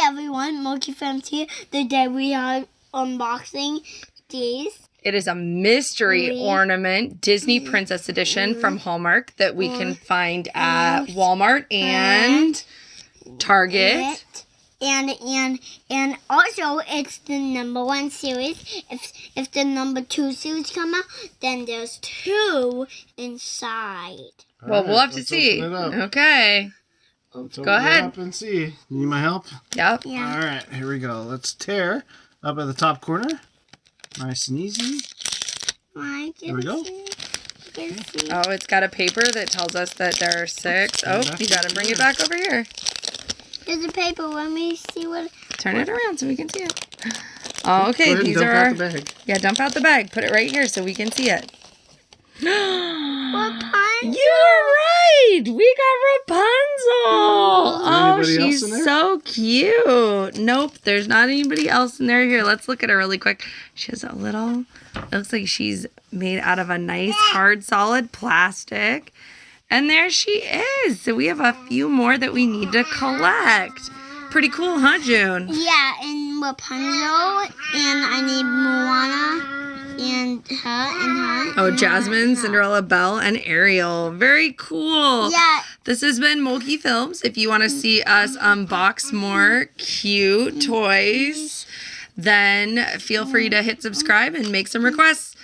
everyone, Mochi Films here. The day we are unboxing these. It is a mystery ornament, Disney Princess Edition from Hallmark that we can find at Walmart and Target. And also it's the #1 series. If the #2 series come out, then there's 2 inside. Well, we'll have to see. Okay. Go ahead. Up and see. Need my help? Yep. Yeah. All right, here we go. Let's tear up at the top corner. Nice and easy. There we go. Oh, it's got a paper that tells us that there are 6. Oh, you got to bring it back over here. There's a paper. Let me see what. Turn it around so we can see it. Oh, okay, Go ahead and these dump are out our... the bag. Yeah, dump out the bag. Put it right here so we can see it. Rapunzel. You were right. We got Rapunzel. Oh, she's so cute. Nope, there's not anybody else in there. Here, let's look at her really quick. She has a little, it looks like she's made out of a nice hard solid plastic. And there she is. So we have a few more that we need to collect. Pretty cool, huh, June? Yeah, and Rapunzel, and I need Moana. And her. Oh, Jasmine, Cinderella, Belle, and Ariel. Very cool. Yeah. This has been Moki Films. If you want to see us unbox more cute toys, then feel free to hit subscribe and make some requests.